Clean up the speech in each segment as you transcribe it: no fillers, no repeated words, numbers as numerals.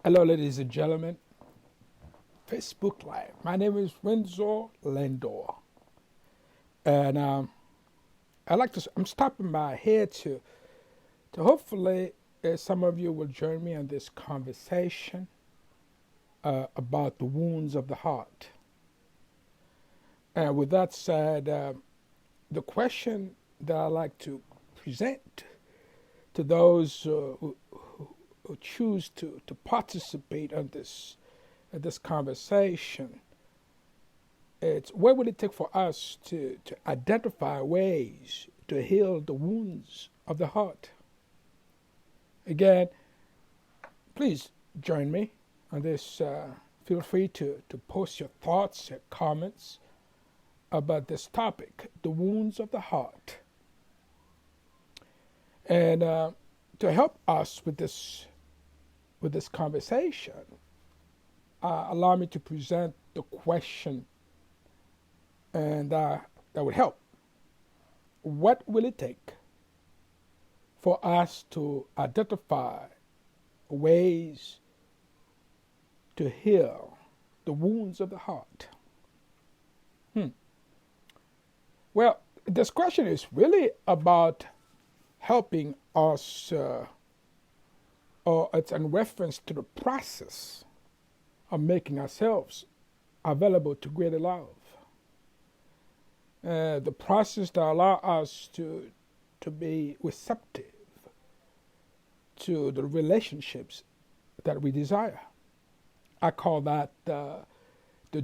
Hello, ladies and gentlemen. Facebook Live. My name is Renzo Lendor, and I'm stopping by here to hopefully some of you will join me on this conversation about the wounds of the heart. And with that said, the question that I like to present to those who choose to participate on this conversation, it's what would it take for us to identify ways to heal the wounds of the heart? Again, please join me on this. Feel free to post your thoughts, your comments about this topic, the wounds of the heart. And to help us with this conversation, allow me to present the question, and that would help. What will it take for us to identify ways to heal the wounds of the heart? Well, this question is really about helping us, or it's in reference to the process of making ourselves available to greater love. The process that allows us to be receptive to the relationships that we desire. I call that the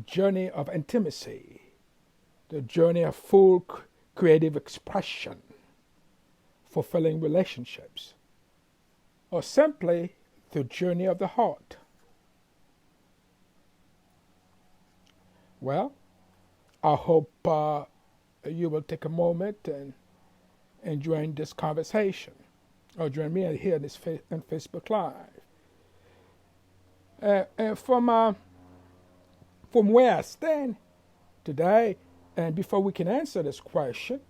journey of intimacy, the journey of full creative expression, fulfilling relationships, or simply the journey of the heart. Well, I hope you will take a moment and join this conversation, or join me here on Facebook Live. And from where I stand today, and before we can answer this question,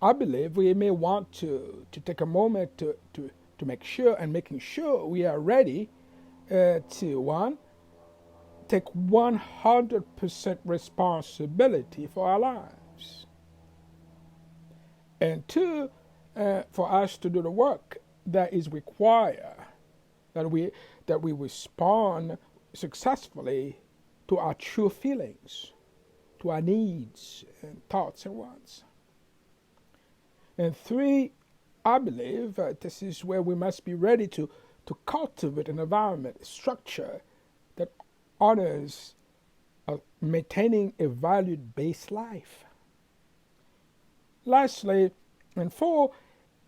I believe we may want to take a moment to make sure, and making sure we are ready to, one, take 100% responsibility for our lives, and two, for us to do the work that is required, that we respond successfully to our true feelings, to our needs and thoughts and wants. And three, I believe this is where we must be ready to cultivate an environment, a structure that honors maintaining a value-based life. Lastly, and four,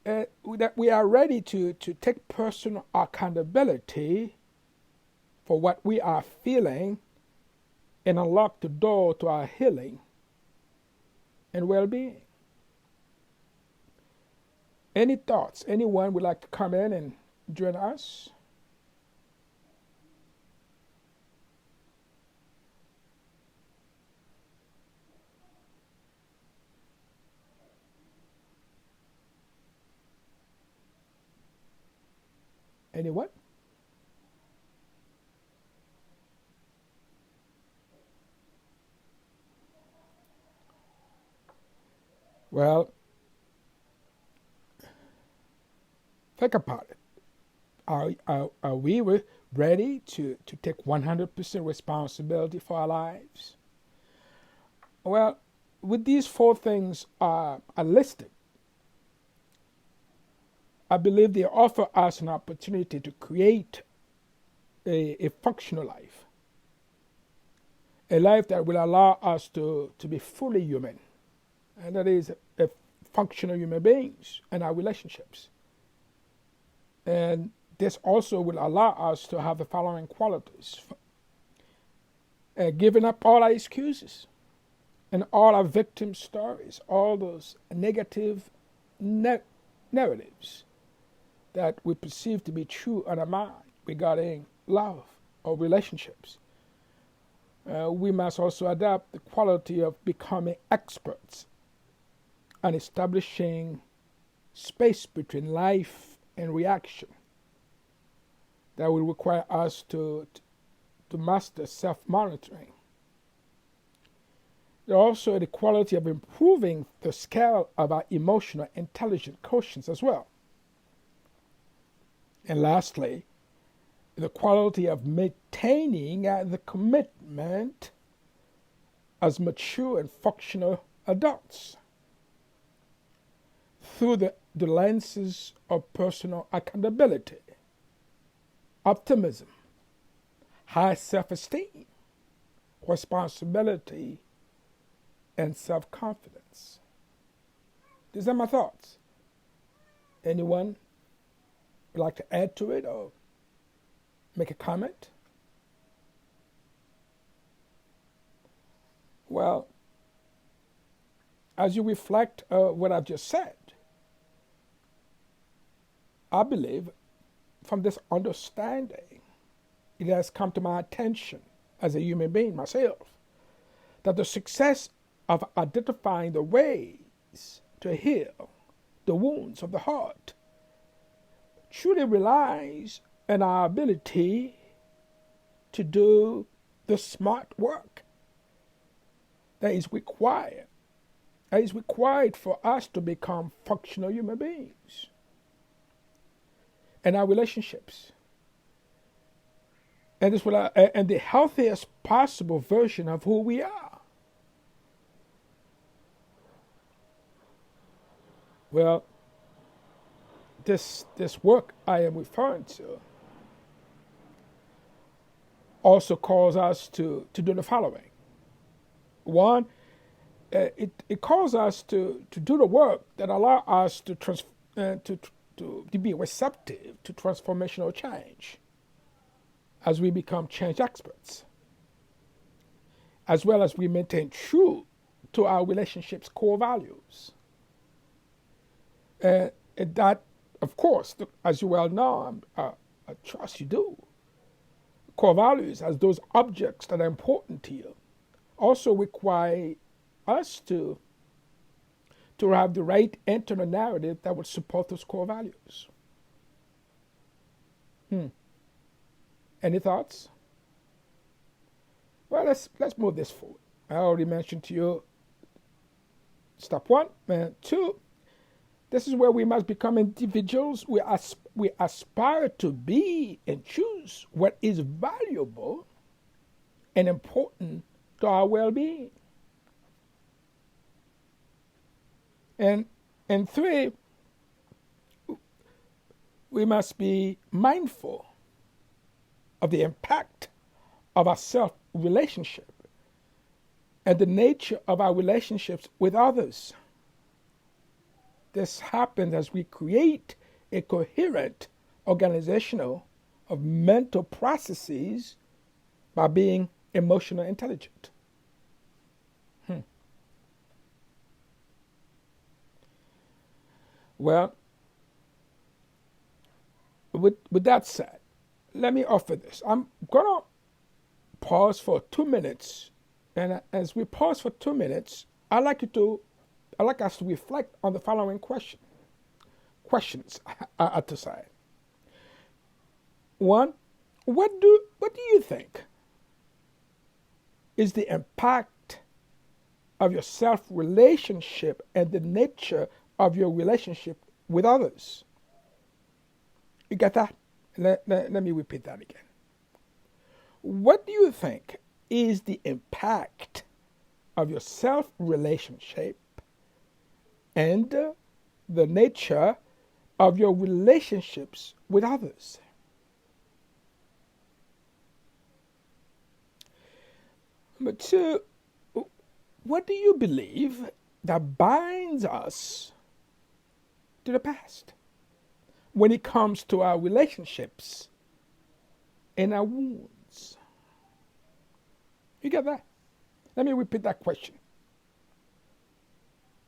that we are ready to take personal accountability for what we are feeling and unlock the door to our healing and well-being. Any thoughts? Anyone would like to come in and join us? Anyone? Well, think about it. Are we ready to take 100% responsibility for our lives? Well, with these four things are listed, I believe they offer us an opportunity to create a functional life, a life that will allow us to be fully human, and that is a functional human beings and our relationships. And this also will allow us to have the following qualities: giving up all our excuses and all our victim stories, all those negative narratives that we perceive to be true in our mind regarding love or relationships. We must also adapt the quality of becoming experts and establishing space between life and reaction. that will require us to master self-monitoring. There's also the quality of improving the scale of our emotional intelligence quotients as well. And lastly, the quality of maintaining the commitment as mature and functional adults through the lenses of personal accountability, optimism, high self-esteem, responsibility, and self-confidence. These are my thoughts. Anyone would like to add to it or make a comment? Well, as you reflect what I've just said, I believe from this understanding, it has come to my attention as a human being myself that the success of identifying the ways to heal the wounds of the heart truly relies on our ability to do the smart work that is required for us to become functional human beings and our relationships. And and the healthiest possible version of who we are. Well, this work I am referring to also calls us to do the following. One, it calls us to do the work that allow us to be receptive to transformational change as we become change experts, as well as we maintain true to our relationship's core values. And that, of course, as you well know, I trust you do, core values as those objects that are important to you also require us to have the right internal narrative that would support those core values. Any thoughts? Well, let's move this forward. I already mentioned to you step one. And two, this is where we must become individuals. We aspire to be and choose what is valuable and important to our well-being. And three, we must be mindful of the impact of our self-relationship and the nature of our relationships with others. This happens as we create a coherent organizational of mental processes by being emotionally intelligent. Well, with that said, let me offer this. I'm going to pause for 2 minutes. And as we pause for 2 minutes, I'd like us to reflect on the following questions I to say. One, what do you think is the impact of your self-relationship and the nature of your relationship with others? You get that? Let me repeat that again. What do you think is the impact of your self-relationship and the nature of your relationships with others? Number two, what do you believe that binds us to the past when it comes to our relationships and our wounds? You get that? Let me repeat that question.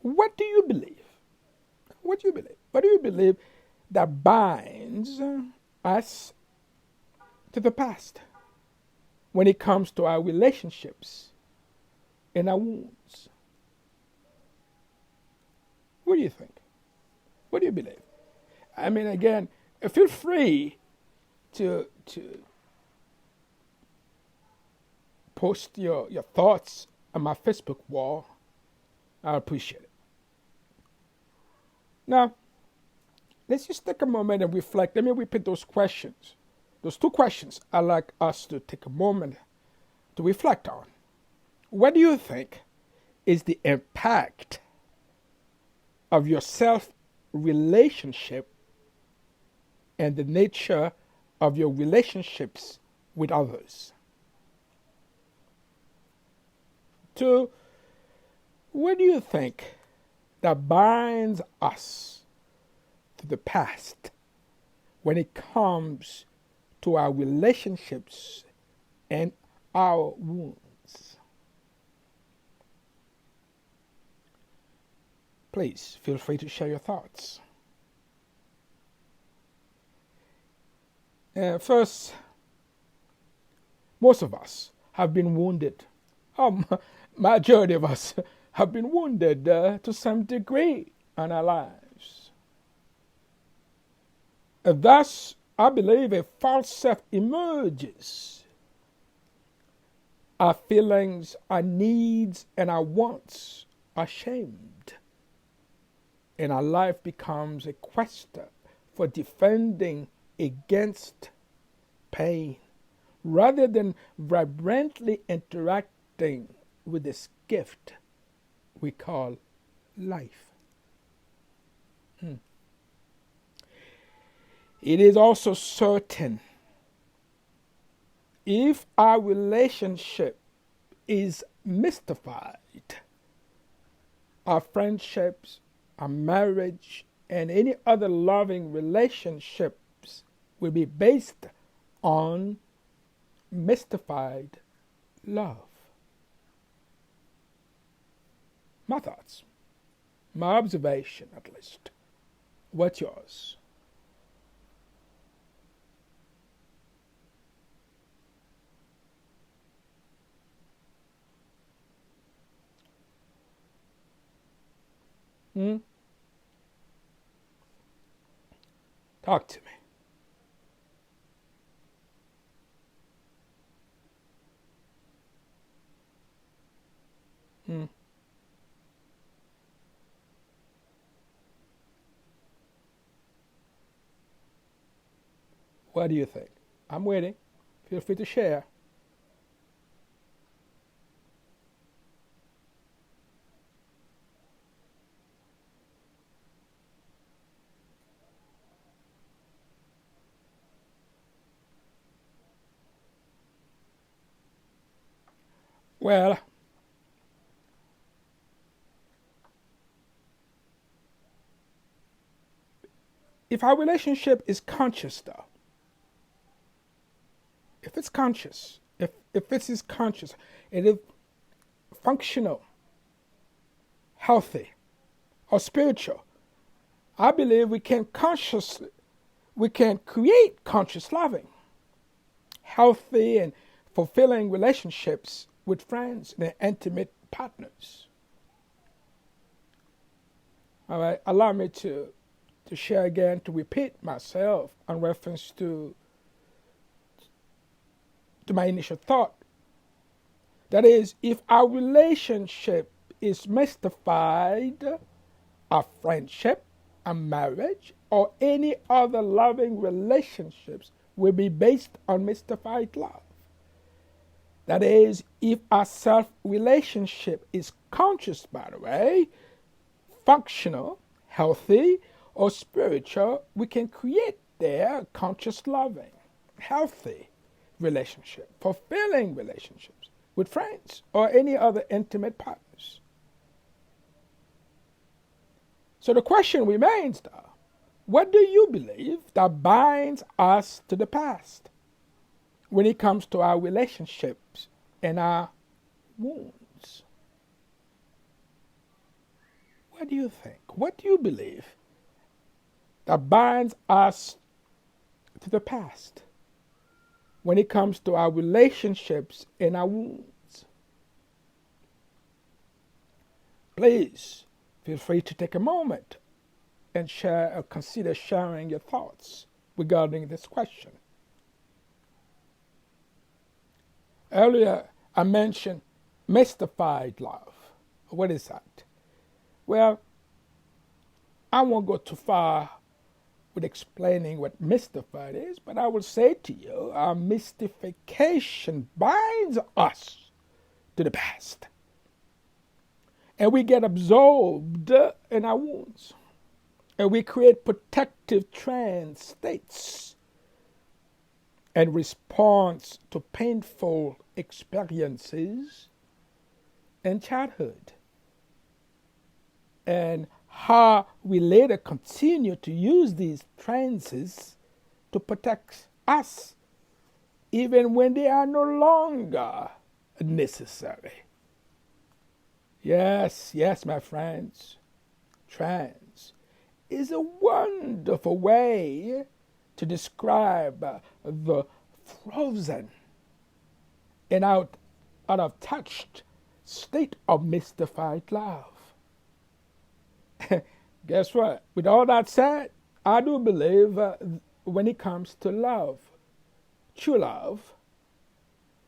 What do you believe? What do you believe? What do you believe that binds us to the past when it comes to our relationships and our wounds? What do you think? What do you believe? I mean, again, feel free to to post your thoughts on my Facebook wall, I appreciate it. Now, let's just take a moment and reflect. Let me repeat those questions. Those two questions I'd like us to take a moment to reflect on. What do you think is the impact of your self relationship and the nature of your relationships with others? Two, what do you think that binds us to the past when it comes to our relationships and our wounds? Please feel free to share your thoughts. First, most of us have been wounded. Majority of us have been wounded to some degree in our lives. Thus, I believe a false self emerges. Our feelings, our needs, and our wants are shamed. And our life becomes a quest for defending against pain rather than vibrantly interacting with this gift we call life. It is also certain if our relationship is mystified, our friendships, our marriage, and any other loving relationships will be based on mystified love. My thoughts, my observation at least. What's yours? Hmm? Talk to me. Hmm? What do you think? I'm waiting. Feel free to share. Well, if our relationship is conscious, though, if it's conscious, if it is conscious, it is functional, healthy, or spiritual, I believe we can create conscious loving, healthy, and fulfilling relationships with friends and intimate partners. All right, allow me to share again, to repeat myself in reference to my initial thought. That is, if our relationship is mystified, our friendship, our marriage, or any other loving relationships will be based on mystified love. That is, if our self relationship is conscious, by the way, functional, healthy, or spiritual, we can create there conscious loving, healthy relationship, fulfilling relationships with friends or any other intimate partners. So the question remains, though, what do you believe that binds us to the past when it comes to our relationships and our wounds? What do you think? What do you believe that binds us to the past when it comes to our relationships and our wounds? Please feel free to take a moment and share or consider sharing your thoughts regarding this question. Earlier, I mentioned mystified love. What is that? Well, I won't go too far with explaining what mystified is, but I will say to you, our mystification binds us to the past. And we get absorbed in our wounds. And we create protective trance states in response to painful experiences in childhood. And how we later continue to use these trances to protect us, even when they are no longer necessary. Yes, yes, my friends, trance is a wonderful way to describe the frozen and out of touch state of mystified love. Guess what? With all that said, I do believe when it comes to love, true love,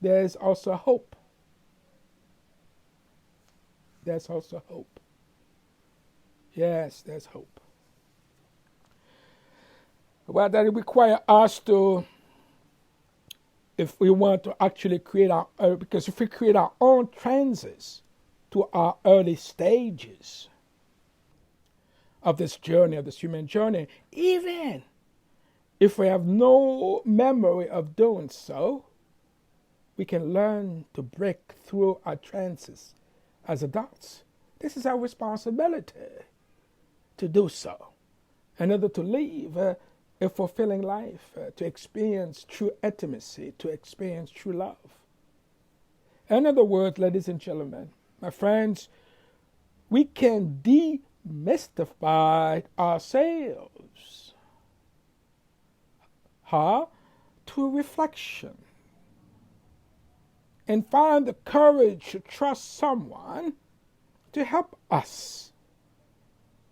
there's also hope. There's also hope. Yes, there's hope. Well, that requires us to, if we want to actually create our, because if we create our own trances to our early stages of this journey, of this human journey, even if we have no memory of doing so, we can learn to break through our trances as adults. This is our responsibility to do so in order to live a fulfilling life, to experience true intimacy, to experience true love. In other words, ladies and gentlemen, my friends, we can demystify ourselves. How? To reflection. And find the courage to trust someone to help us.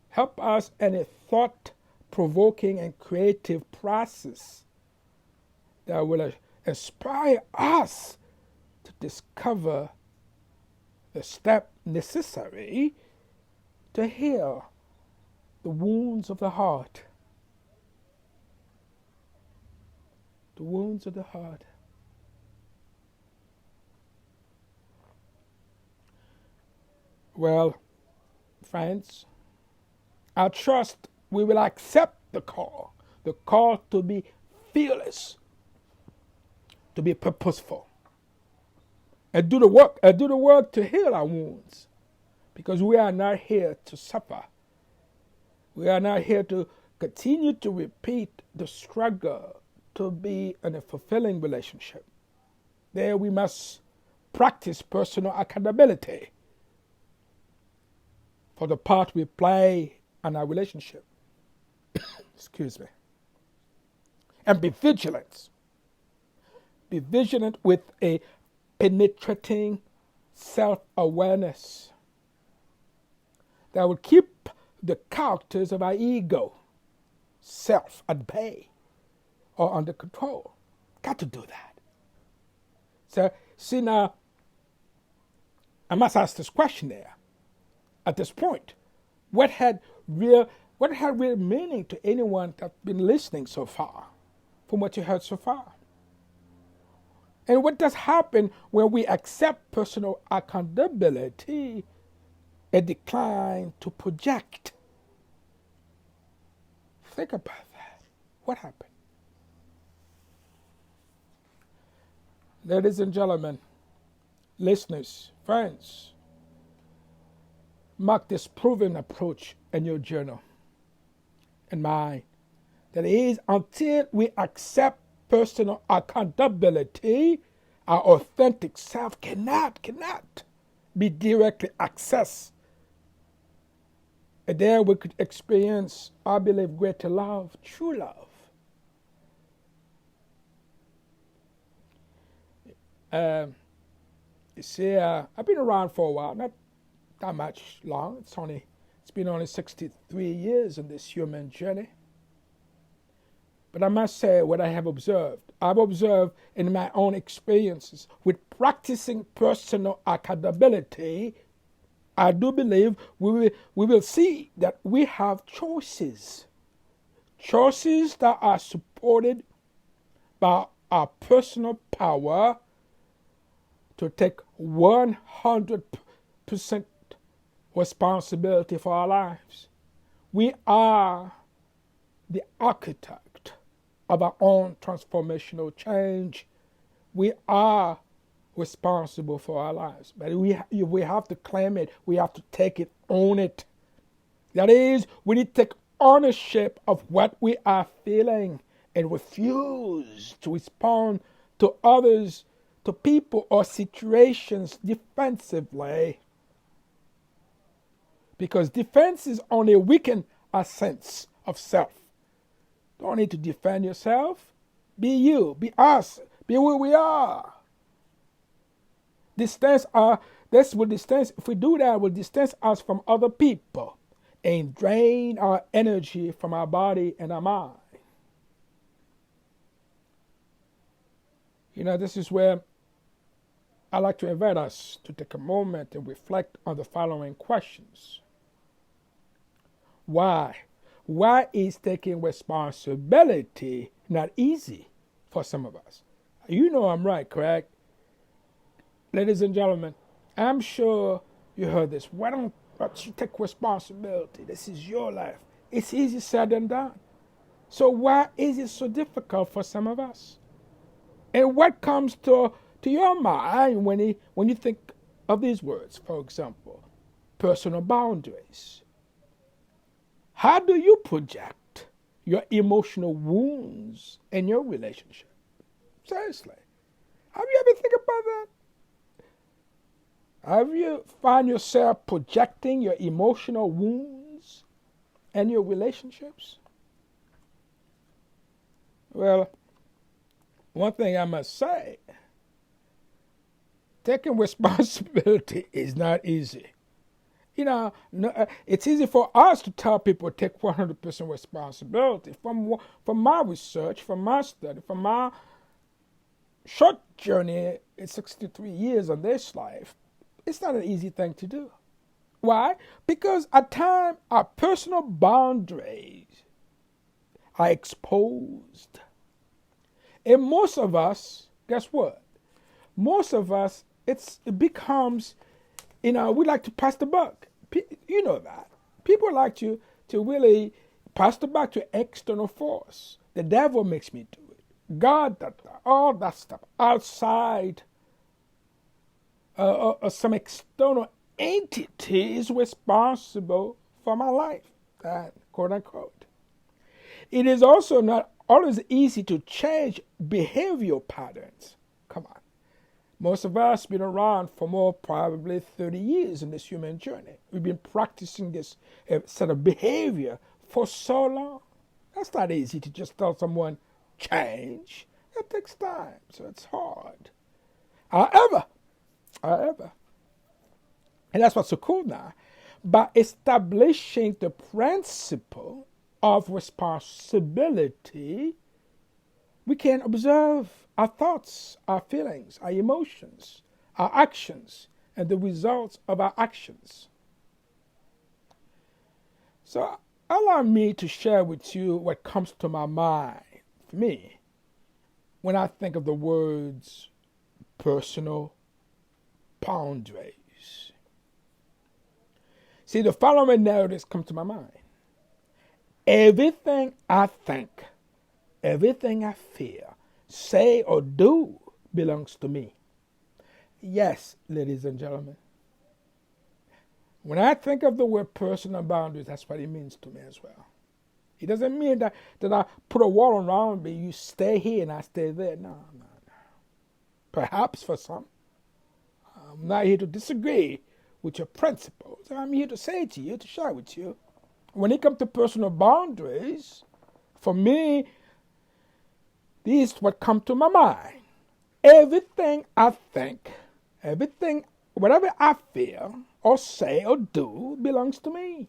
Help us in a thought-provoking and creative process that will inspire us to discover the step necessary to heal the wounds of the heart. The wounds of the heart. Well, friends, I trust we will accept the call to be fearless, to be purposeful, and do the work to heal our wounds, because we are not here to suffer. We are not here to continue to repeat the struggle to be in a fulfilling relationship. There we must practice personal accountability for the part we play in our relationship. Excuse me. And be vigilant. Be vigilant with a penetrating self-awareness that will keep the characters of our ego, self, at bay or under control. Got to do that. So, see now, I must ask this question there. At this point, what had real meaning to anyone that's been listening so far, from what you heard so far? And what does happen when we accept personal accountability and decline to project? Think about that. What happened? Ladies and gentlemen, listeners, friends, mark this proven approach in your journal and mine. That is, until we accept personal accountability, our authentic self cannot be directly accessed. And there we could experience, I believe, greater love, true love. You see, I've been around for a while, not that much long. It's been only 63 years in this human journey. but I must say what I have observed. I've observed in my own experiences with practicing personal accountability. I do believe we will see that we have choices. Choices that are supported by our personal power to take 100% responsibility for our lives. We are the architect of our own transformational change. We are responsible for our lives. But we have to claim it. We have to take it, own it. That is, we need to take ownership of what we are feeling and refuse to respond to others, to people or situations defensively. Because defenses only weaken our sense of self. Don't need to defend yourself. Be you, be us, be who we are. This will distance, if we do that, will distance us from other people and drain our energy from our body and our mind. This is where I like to invite us to take a moment and reflect on the following questions. Why? Why is taking responsibility not easy for some of us? You know I'm right, correct? Ladies and gentlemen, I'm sure you heard this. Why don't you take responsibility? This is your life. It's easy said than done. So why is it so difficult for some of us? And what comes to your mind when you think of these words? For example, personal boundaries. How do you project your emotional wounds in your relationship? Seriously. Have you ever think about that? Have you find yourself projecting your emotional wounds in your relationships? Well, one thing I must say, taking responsibility is not easy. It's easy for us to tell people to take 100% responsibility. From my research, from my study, from my short journey in 63 years of this life, it's not an easy thing to do. Why? Because at times our personal boundaries are exposed. And most of us, guess what? Most of us, it becomes, we like to pass the buck. You know that. People like to really pass the buck to external force. The devil makes me do it. God, all that stuff outside some external entity is responsible for my life, quote unquote. It is also not always easy to change behavioral patterns. Come on. Most of us have been around for more probably 30 years in this human journey. We've been practicing this set of behavior for so long. That's not easy to just tell someone, change. It takes time, so it's hard. However, and that's what's so cool now, by establishing the principle of responsibility, we can observe our thoughts, our feelings, our emotions, our actions, and the results of our actions. So allow me to share with you what comes to my mind, for me, when I think of the words personal boundaries. See, the following narratives come to my mind. Everything I think, everything I feel, say or do belongs to me. Yes, ladies and gentlemen. When I think of the word personal boundaries, that's what it means to me as well. It doesn't mean that I put a wall around me, you stay here and I stay there. No. Perhaps for some. I'm not here to disagree with your principles. I'm here to say to you, to share with you. When it comes to personal boundaries, for me, this is what comes to my mind. Everything I think, whatever I feel or say or do belongs to me.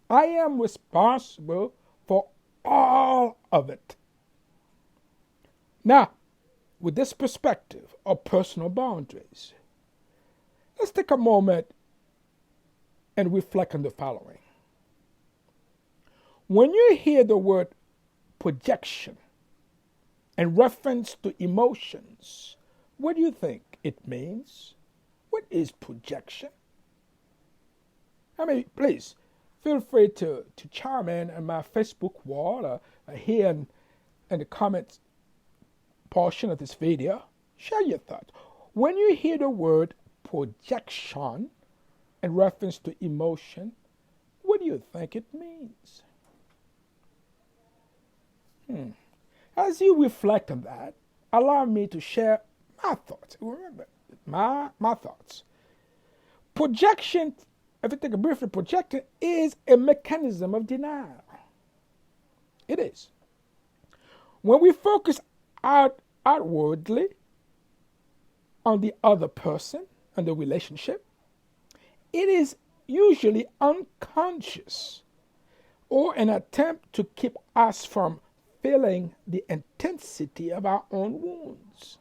I am responsible for all of it. Now, with this perspective of personal boundaries, let's take a moment and reflect on the following. When you hear the word projection in reference to emotions, what do you think it means? What is projection? I mean, please feel free to chime in on my Facebook wall or here in the comments portion of this video. Share your thoughts. When you hear the word projection in reference to emotion, what do you think it means? As you reflect on that, allow me to share my thoughts. Remember, my thoughts. Projection, if you take a briefly, projection is a mechanism of denial. It is. When we focus outwardly on the other person and the relationship, it is usually unconscious or an attempt to keep us from feeling the intensity of our own wounds.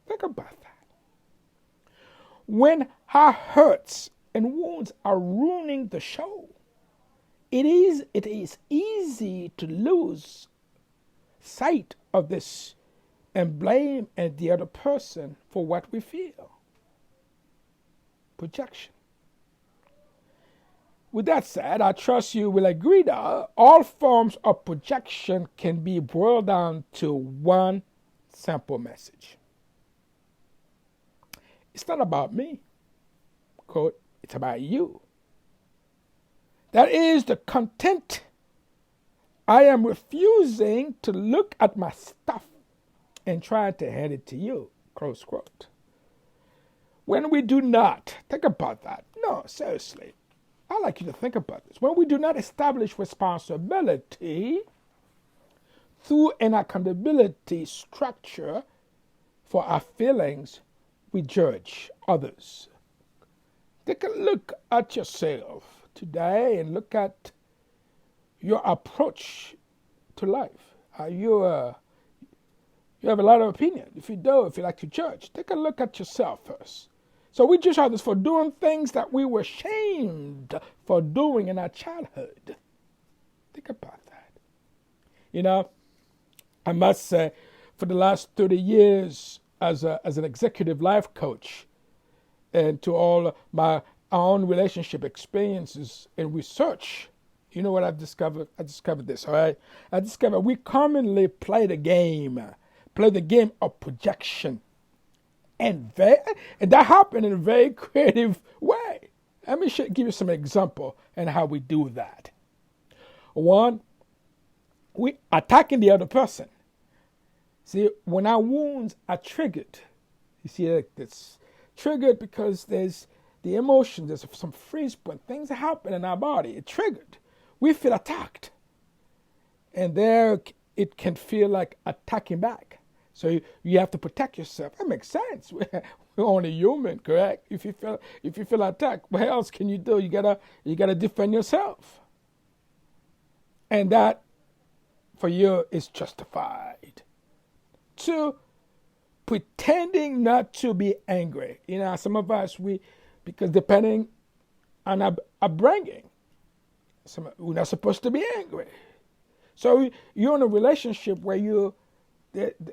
Think about that. When our hurts and wounds are ruining the show, it is easy to lose sight of this and blame the other person for what we feel. Projection. With that said, I trust you will agree that all forms of projection can be boiled down to one simple message. It's not about me, quote, it's about you. That is the content. I am refusing to look at my stuff and trying to hand it to you, close quote. When we do not, think about that. No, seriously. I'd like you to think about this. When we do not establish responsibility through an accountability structure for our feelings, we judge others. Take a look at yourself today and look at your approach to life. You have a lot of opinion. If you do, if you like to judge, take a look at yourself first. So we judge others for doing things that we were shamed for doing in our childhood. Think about that. You know, I must say, for the last 30 years as an executive life coach, and to all my own relationship experiences and research, you know what I've discovered? I discovered this, all right? I discovered we commonly play the game of projection. And that happened in a very creative way. Let me give you some example and how we do that. One, we attacking the other person. See, when our wounds are triggered, you see, it's triggered because there's the emotion, there's some freeze point, things happen in our body. It triggered. We feel attacked. And there it can feel like attacking back. So you have to protect yourself. That makes sense. We're only human, correct? If you feel attacked, what else can you do? You gotta defend yourself. And that for you is justified. Two, pretending not to be angry. You know, some of us because depending on our upbringing, we're not supposed to be angry. So you're in a relationship where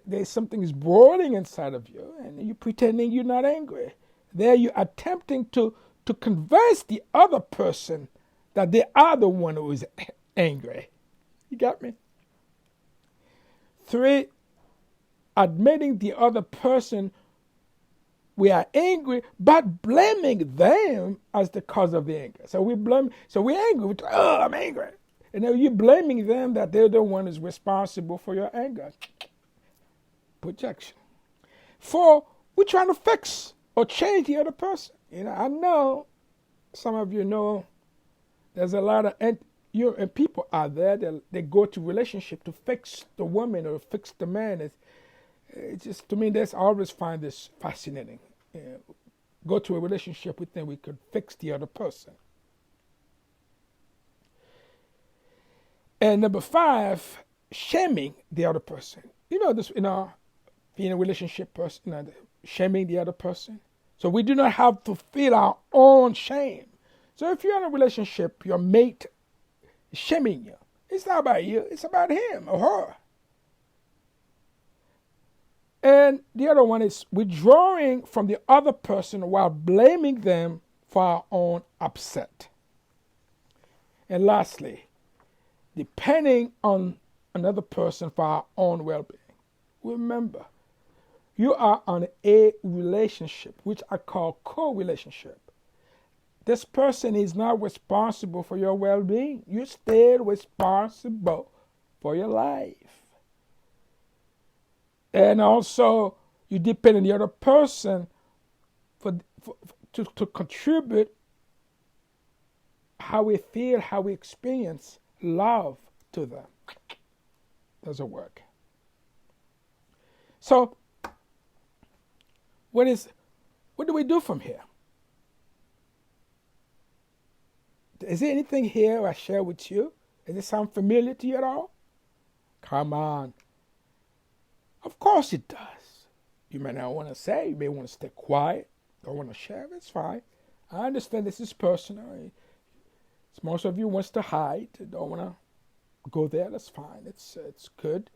there's something is boiling inside of you, and you're pretending you're not angry. There you're attempting to convince the other person that they are the one who is angry. You got me? Three, admitting the other person we are angry, but blaming them as the cause of the anger. So we're angry. I'm angry. And now you're blaming them that they're the one who's responsible for your anger. Projection. Four, we're trying to fix or change the other person. You know, I know some of you know there's a lot of people out there that they go to relationship to fix the woman or fix the man. It's just, to me, I always find this fascinating. Go to a relationship, we think we could fix the other person. And number five, shaming the other person. You know this, being a relationship person, shaming the other person. So we do not have to feel our own shame. So if you're in a relationship, your mate is shaming you. It's not about you, it's about him or her. And the other one is withdrawing from the other person while blaming them for our own upset. And lastly, depending on another person for our own well-being. Remember, you are on a relationship, which I call co-relationship. This person is not responsible for your well-being. You're still responsible for your life. And also, you depend on the other person to contribute how we feel, how we experience love to them. Doesn't work. So, what do we do from here? Is there anything here I share with you? Does it sound familiar to you at all? Come on. Of course it does. You may not want to say, you may want to stay quiet, don't want to share, it's fine. I understand this is personal. Most of you wants to hide, don't want to go there, that's fine. It's good.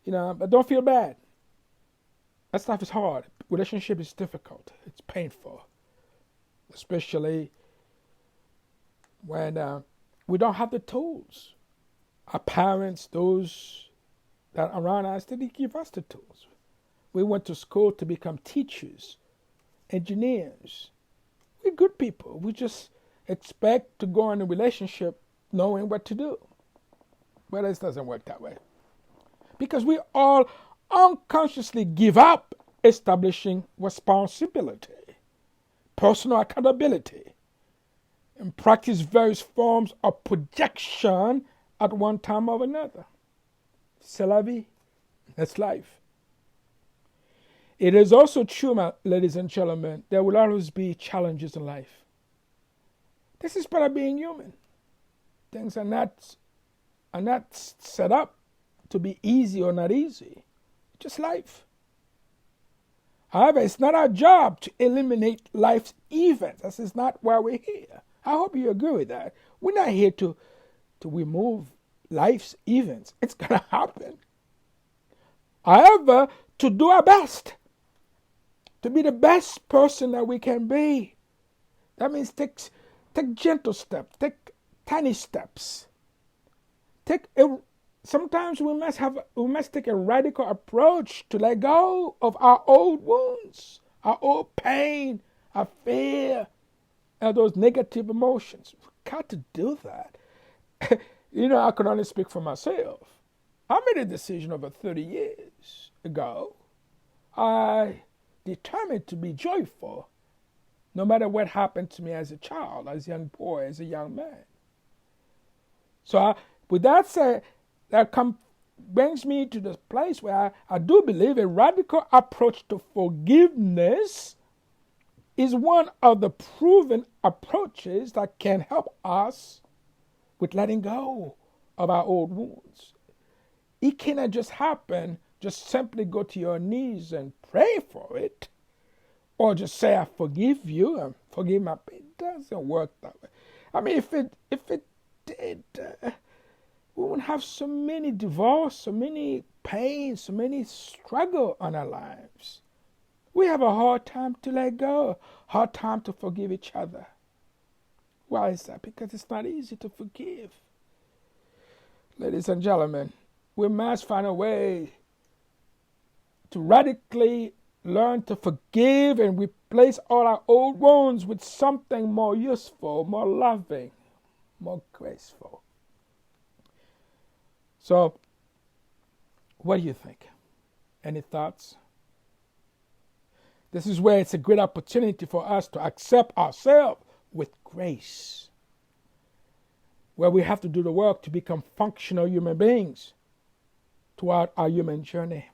But don't feel bad. That stuff is hard. Relationship is difficult. It's painful. Especially when we don't have the tools. Our parents, those that are around us, they didn't give us the tools. We went to school to become teachers, engineers. We're good people. We just expect to go in a relationship knowing what to do. But this doesn't work that way. Because we all unconsciously give up establishing responsibility, personal accountability, and practice various forms of projection at one time or another. C'est la vie. That's life. It is also true, ladies and gentlemen, there will always be challenges in life. This is part of being human. Things are not set up to be easy or not easy. It's just life. However, it's not our job to eliminate life's events. This is not why we're here. I hope you agree with that. We're not here to remove life's events. It's going to happen. However, to do our best, to be the best person that we can be. That means take gentle steps, take tiny steps. Sometimes we must take a radical approach to let go of our old wounds, our old pain, our fear, and those negative emotions. We've got to do that. I can only speak for myself. I made a decision over 30 years ago. I determined to be joyful no matter what happened to me as a child, as a young boy, as a young man. So with that said, brings me to the place where I do believe a radical approach to forgiveness is one of the proven approaches that can help us with letting go of our old wounds. It cannot just happen, just simply go to your knees and pray for it, or just say, I forgive you and forgive my pain. It doesn't work that way. I mean, if it did, we wouldn't have so many divorce, so many pain, so many struggle on our lives. We have a hard time to let go, hard time to forgive each other. Why is that? Because it's not easy to forgive. Ladies and gentlemen, we must find a way to radically learn to forgive and replace all our old wounds with something more useful, more loving, more graceful. So, what do you think? Any thoughts? This is where it's a great opportunity for us to accept ourselves with grace, where we have to do the work to become functional human beings throughout our human journey.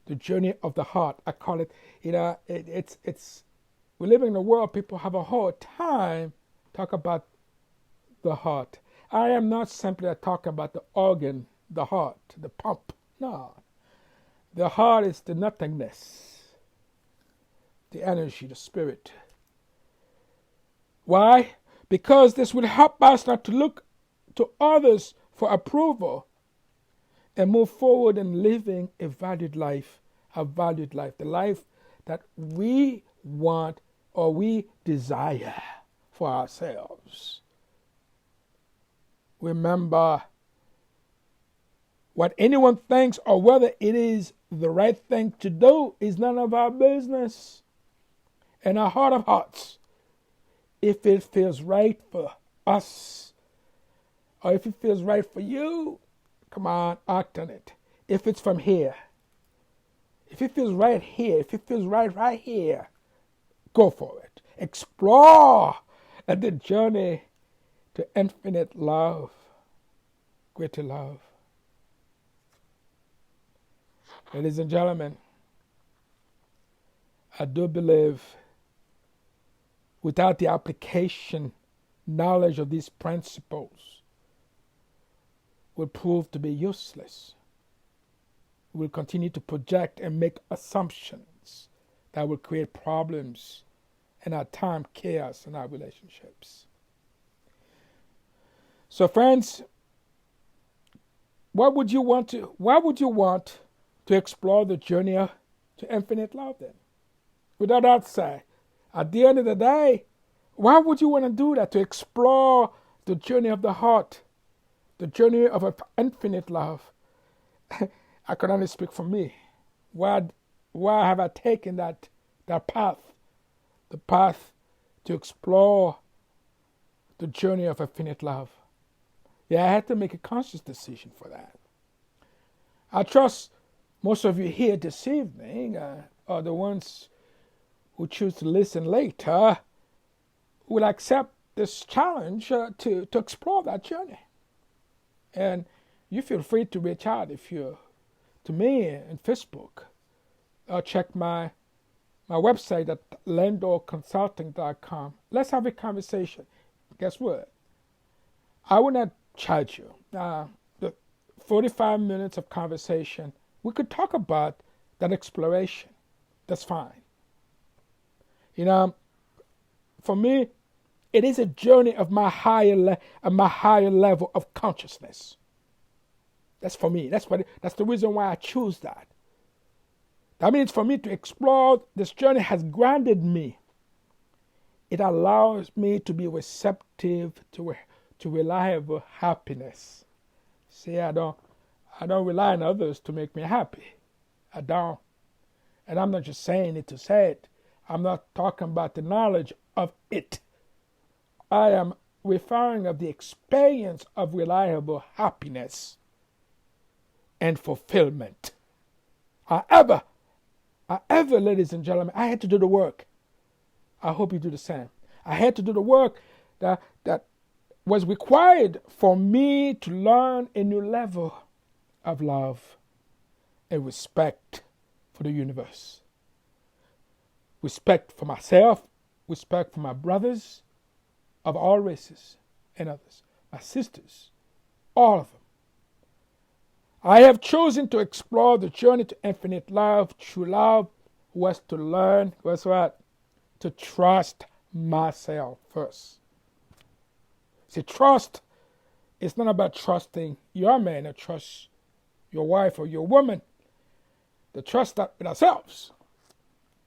The journey of the heart. I call it, we live in a world people have a hard time talk about the heart. I am not simply talking about the organ, the heart, the pump. No. The heart is the nothingness, the energy, the spirit. Why? Because this will help us not to look to others for approval and move forward in living a valued life, the life that we want or we desire for ourselves. Remember, what anyone thinks or whether it is the right thing to do is none of our business. In our heart of hearts, if it feels right for us or if it feels right for you, come on, act on it. If it's from here, if it feels right here, if it feels right here, go for it. Explore the journey to infinite love, greater love. Ladies and gentlemen, I do believe without the application, knowledge of these principles will prove to be useless. We'll continue to project and make assumptions that will create problems and at times chaos in our relationships. So friends, why would you want to explore the journey to infinite love then? Without that say, at the end of the day, why would you want to do that? To explore the journey of the heart, the journey of infinite love. I can only speak for me. Why have I taken that path? The path to explore the journey of infinite love. Yeah, I had to make a conscious decision for that. I trust most of you here this evening are the ones who choose to listen later will accept this challenge to explore that journey. And you feel free to reach out to me in Facebook. Check my website at landorconsulting.com. Let's have a conversation. Guess what? I will not charge you. The 45 minutes of conversation, we could talk about that exploration. That's fine. For me, it is a journey of my higher level of consciousness. That's for me. That's the reason why I choose that. That means for me to explore this journey has grounded me. It allows me to be receptive to reliable happiness. See, I don't rely on others to make me happy. I don't. And I'm not just saying it to say it. I'm not talking about the knowledge of it. I am referring of the experience of reliable happiness and fulfillment. However, ladies and gentlemen, I had to do the work. I hope you do the same. I had to do the work that was required for me to learn a new level of love and respect for the universe. Respect for myself, respect for my brothers of all races and others, my sisters, all of them. I have chosen to explore the journey to infinite love. True love was to learn, guess what? To trust myself first. See, trust is not about trusting your man or trust your wife or your woman. The trust that with ourselves.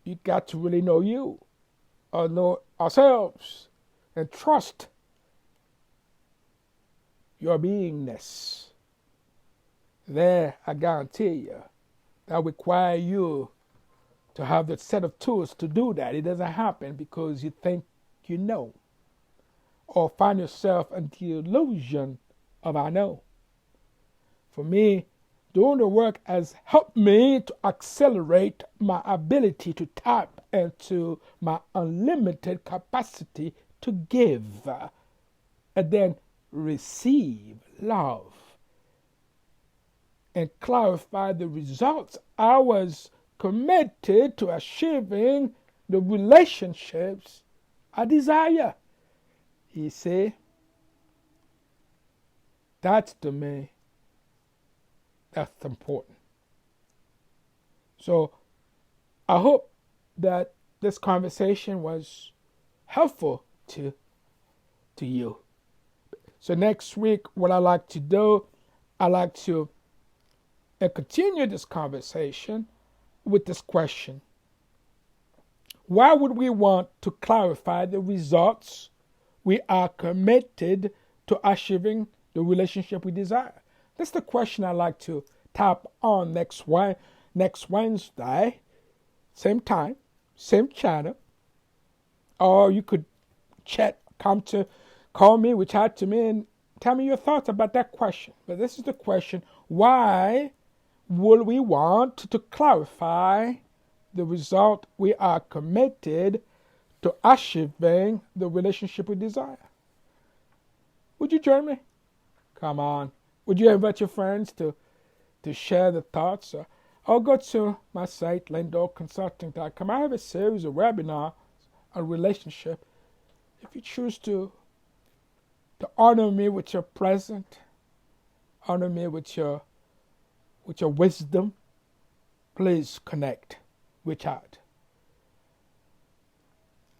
You got to really know you or know ourselves and trust your beingness. There, I guarantee you, that require you to have the set of tools to do that. It doesn't happen because you think you know or find yourself in the illusion of I know. For me, doing the work has helped me to accelerate my ability to tap into my unlimited capacity to give and then receive love and clarify the results I was committed to achieving the relationships I desire. You see, That's to me, that's important. So I hope that this conversation was helpful to you. So next week, what I like to do, I like to continue this conversation with this question. Why would we want to clarify the results we are committed to achieving the relationship we desire? That's the question I like to tap on next Wednesday, same time, same channel. Or you could call me, reach out to me, and tell me your thoughts about that question. But this is the question: why would we want to clarify the result we are committed to achieving the relationship we desire? Would you join me? Come on. Would you invite your friends to share the thoughts? Or go to my site, LendorConsulting.com. I have a series of webinars on relationship. If you choose to honor me with your presence, honor me with your wisdom, please connect, reach out.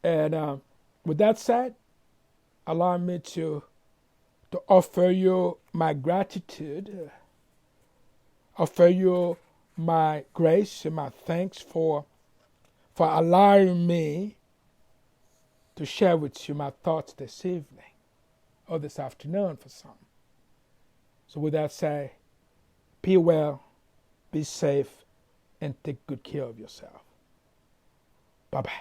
And with that said, allow me to offer you my gratitude, offer you my grace and my thanks for allowing me to share with you my thoughts this evening or this afternoon for some. So with that said, be well, be safe, and take good care of yourself. Bye-bye.